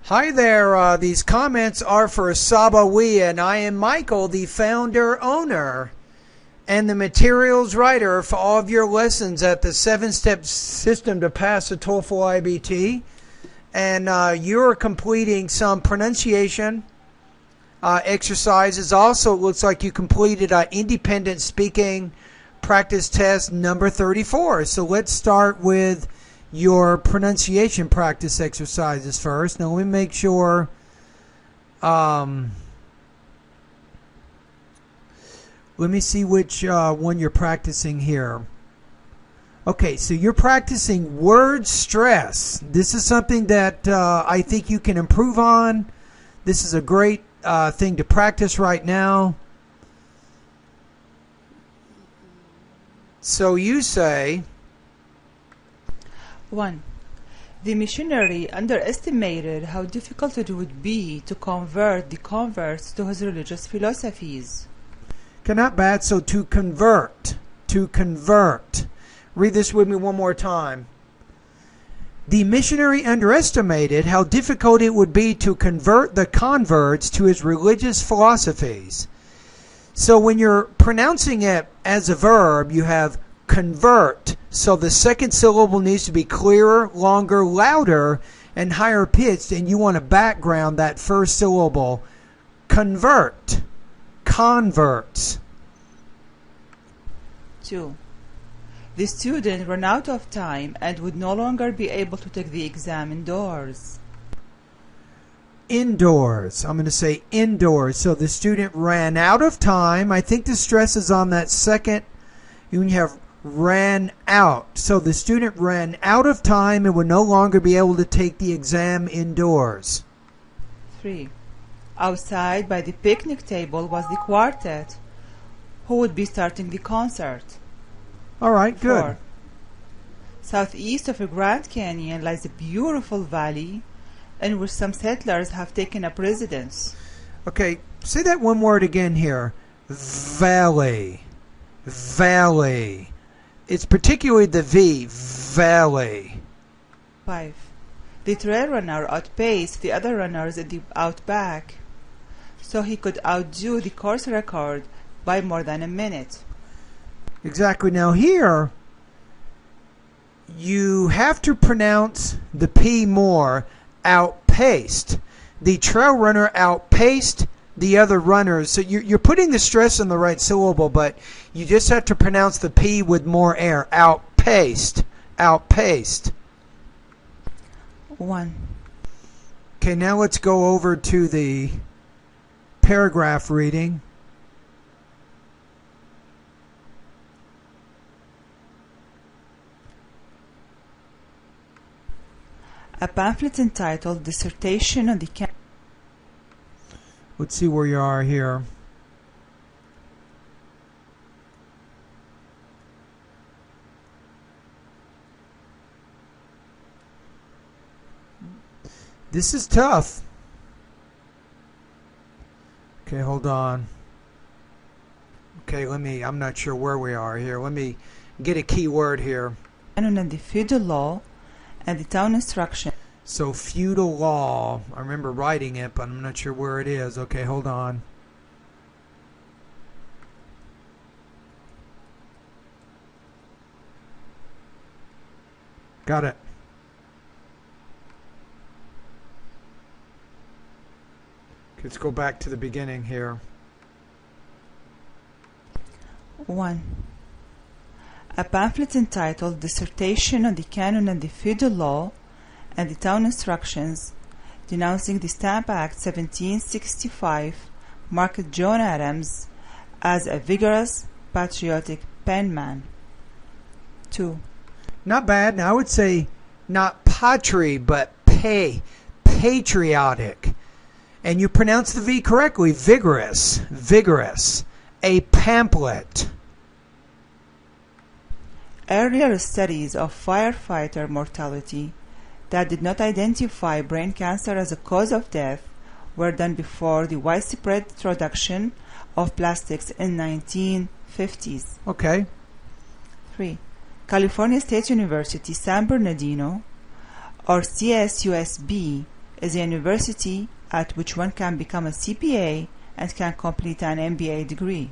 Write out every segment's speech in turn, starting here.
Hi there, these comments are for Saba, and I am Michael, the founder, owner, and the materials writer for all of your lessons at the 7-step system to pass the TOEFL IBT. And you're completing some pronunciation exercises. Also, it looks like you completed independent speaking practice test number 34. So let's start with your pronunciation practice exercises first. Now let me make sure let me see which one you're practicing here. Okay, so you're practicing word stress. This is something that I think you can improve on. This is a great thing to practice right now. So you say 1. The missionary underestimated how difficult it would be to convert the converts to his religious philosophies. Okay, not bad. So to convert. Read this with me one more time. The missionary underestimated how difficult it would be to convert the converts to his religious philosophies. So when you're pronouncing it as a verb, you have convert. So the second syllable needs to be clearer, longer, louder, and higher pitched, and you want to background that first syllable. Convert. Converts. 2. The student ran out of time and would no longer be able to take the exam indoors. Indoors. I'm going to say indoors. So the student ran out of time. I think the stress is on that second. When you have ran out. So the student ran out of time and would no longer be able to take the exam indoors. 3. Outside by the picnic table was the quartet, who would be starting the concert. All right, good. 4. Southeast of the Grand Canyon lies a beautiful valley in which some settlers have taken up residence. Okay, say that one word again here. Valley. Valley. It's particularly the V, valley. 5. The trail runner outpaced the other runners in the outback, so he could outdo the course record by more than a minute. Exactly. Now here, you have to pronounce the P more. Outpaced. The trail runner outpaced the other runners. So you're putting the stress on the right syllable, but you just have to pronounce the P with more air. Outpaced. Outpaced. 1. Okay, now let's go over to the paragraph reading. A pamphlet entitled Dissertation on the Let's see where you are here. This is tough. Okay, hold on. Okay, I'm not sure where we are here. Let me get a key word here. and the feudal law and the town instruction. So feudal law, I remember writing it, but I'm not sure where it is. Okay, hold on. Got it. Let's go back to the beginning here. 1. A pamphlet entitled Dissertation on the Canon and the Feudal Law and the Town Instructions, denouncing the Stamp Act 1765, marked John Adams as a vigorous, patriotic penman. 2. Not bad. Now I would say not patri, but patriotic. And you pronounce the V correctly. Vigorous. Vigorous. A pamphlet. Earlier studies of firefighter mortality that did not identify brain cancer as a cause of death were done before the widespread introduction of plastics in 1950s. Okay. 3. California State University San Bernardino, or CSUSB, is a university at which one can become a CPA and can complete an MBA degree.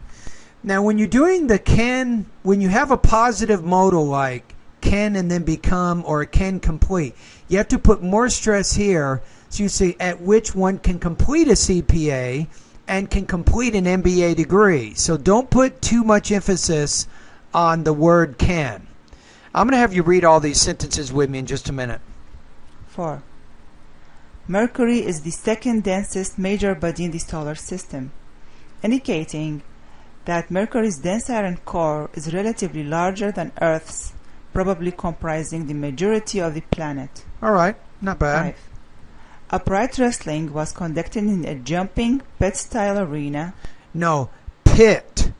Now, when you're doing the can, when you have a positive modal like can and then become or can complete, you have to put more stress here. So you say at which one can complete a CPA and can complete an MBA degree. So don't put too much emphasis on the word can. I'm going to have you read all these sentences with me in just a minute. 4. Mercury is the second densest major body in the solar system, indicating that Mercury's dense iron core is relatively larger than Earth's, probably comprising the majority of the planet. All right, not bad. 5. Upright wrestling was conducted in a jumping pit-style arena. No, pit-style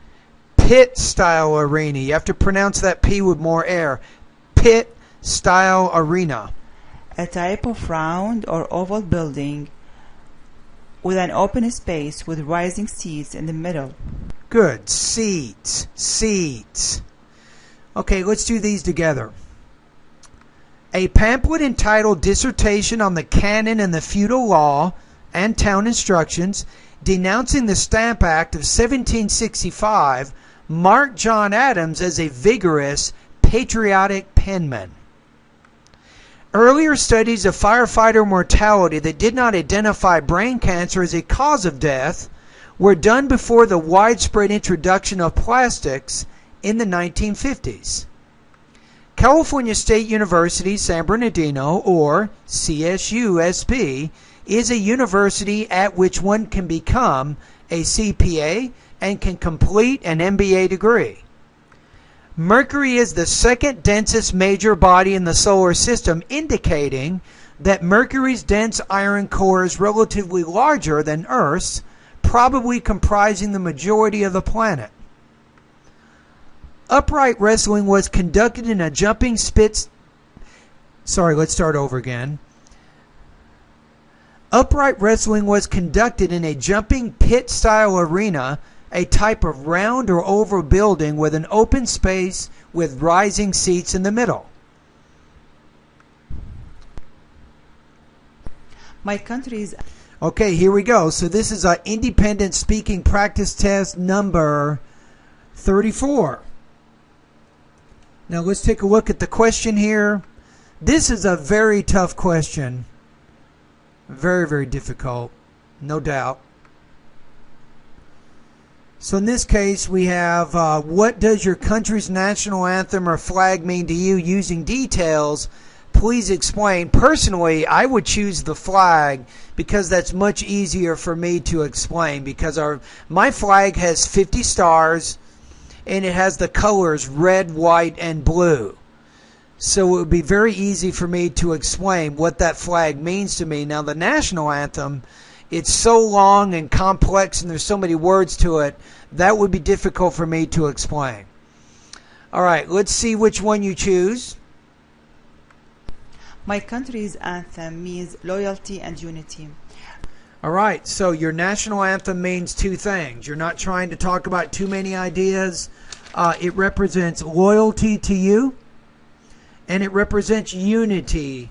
arena. You have to pronounce that P with more air. Pit-style arena. A type of round or oval building with an open space with rising seats in the middle. Good. Seats. Okay, let's do these together. A pamphlet entitled Dissertation on the Canon and the Feudal Law and Town Instructions, denouncing the Stamp Act of 1765, marked John Adams as a vigorous, patriotic penman. Earlier studies of firefighter mortality that did not identify brain cancer as a cause of death were done before the widespread introduction of plastics in the 1950s. California State University San Bernardino, or CSUSB, is a university at which one can become a CPA and can complete an MBA degree. Mercury is the second densest major body in the solar system, indicating that Mercury's dense iron core is relatively larger than Earth's, probably comprising the majority of the planet. Upright wrestling was conducted in a jumping pit. Upright wrestling was conducted in a jumping pit-style arena, a type of round or oval building with an open space with rising seats in the middle. My country's... Okay, here we go. So this is our independent speaking practice test number 34. Now let's take a look at the question here. This is a very tough question. Very, very difficult, no doubt. So in this case, we have, what does your country's national anthem or flag mean to you? Using details, please explain. Personally, I would choose the flag because that's much easier for me to explain, because my flag has 50 stars and it has the colors red, white, and blue. So it would be very easy for me to explain what that flag means to me. Now the national anthem, it's so long and complex and there's so many words to it, that would be difficult for me to explain. All right, let's see which one you choose. My country's anthem means loyalty and unity. All right, so your national anthem means two things. You're not trying to talk about too many ideas. It represents loyalty to you, and it represents unity.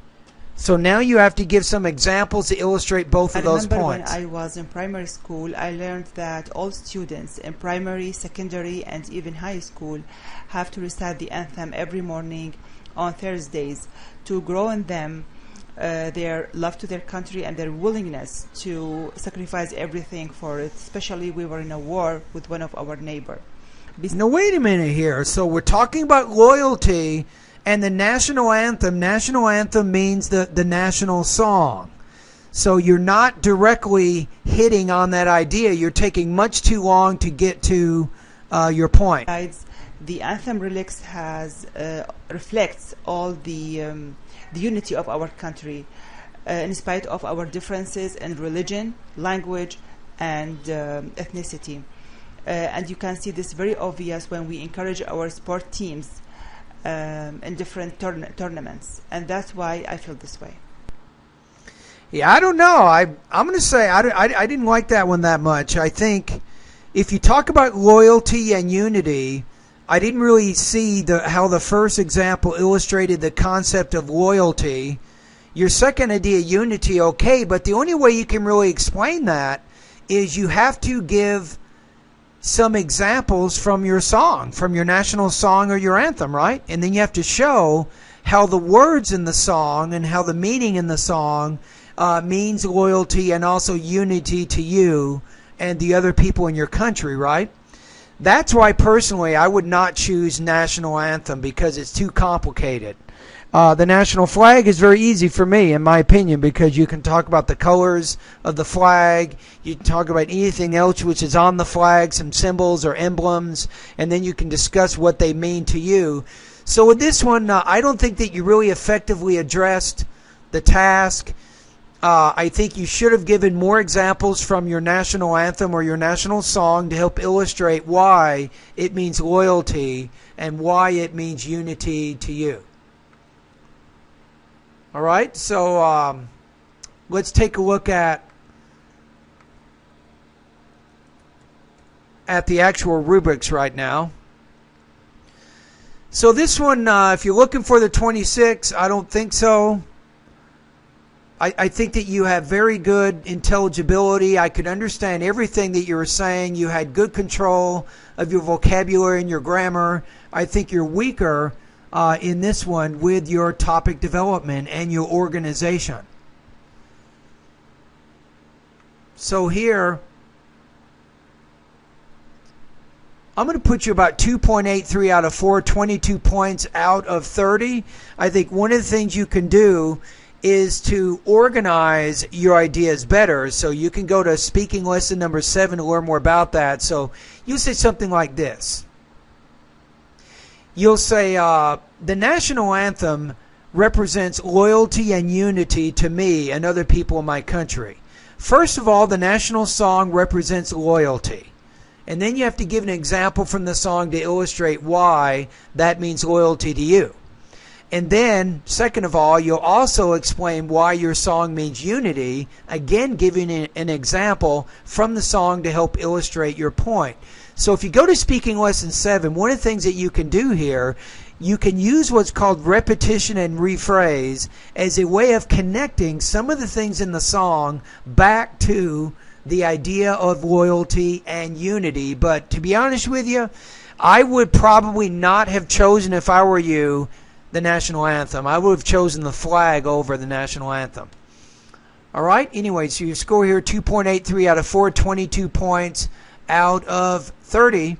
So now you have to give some examples to illustrate both of those points. When I was in primary school, I learned that all students in primary, secondary, and even high school have to recite the anthem every morning on Thursdays to grow in them their love to their country and their willingness to sacrifice everything for it. Especially we were in a war with one of our neighbors. Now wait a minute here. So we're talking about loyalty and the national anthem. National anthem means the national song. So you're not directly hitting on that idea. You're taking much too long to get to your point. Besides, the anthem lyrics reflects all the unity of our country, in spite of our differences in religion, language, and ethnicity. And you can see this very obvious when we encourage our sport teams in different tournaments, and that's why I feel this way. Yeah, I don't know. I'm going to say I didn't like that one that much. I think if you talk about loyalty and unity, I didn't really see how the first example illustrated the concept of loyalty. Your second idea, unity, okay, but the only way you can really explain that is you have to give some examples from your song, from your national song or your anthem, right? And then you have to show how the words in the song and how the meaning in the song means loyalty and also unity to you and the other people in your country, right? That's why personally I would not choose national anthem because it's too complicated. The national flag is very easy for me, in my opinion, because you can talk about the colors of the flag, you can talk about anything else which is on the flag, some symbols or emblems, and then you can discuss what they mean to you. So with this one, I don't think that you really effectively addressed the task. I think you should have given more examples from your national anthem or your national song to help illustrate why it means loyalty and why it means unity to you. All right, so let's take a look at the actual rubrics right now. So this one, if you're looking for the 26, I don't think so. I think that you have very good intelligibility. I could understand everything that you were saying. You had good control of your vocabulary and your grammar. I think you're weaker in this one with your topic development and your organization. So here, I'm going to put you about 2.83 out of 4, 22 points out of 30. I think one of the things you can do is to organize your ideas better. So you can go to speaking lesson number 7 to learn more about that. So you say something like this. You'll say, the national anthem represents loyalty and unity to me and other people in my country. First of all, the national song represents loyalty. And then you have to give an example from the song to illustrate why that means loyalty to you. And then, second of all, you'll also explain why your song means unity, again giving an example from the song to help illustrate your point. So if you go to Speaking Lesson 7, one of the things that you can do here, you can use what's called repetition and rephrase as a way of connecting some of the things in the song back to the idea of loyalty and unity. But to be honest with you, I would probably not have chosen, if I were you, the national anthem. I would have chosen the flag over the national anthem. All right? Anyway, so your score here, 2.83 out of 4, 22 points out of 30.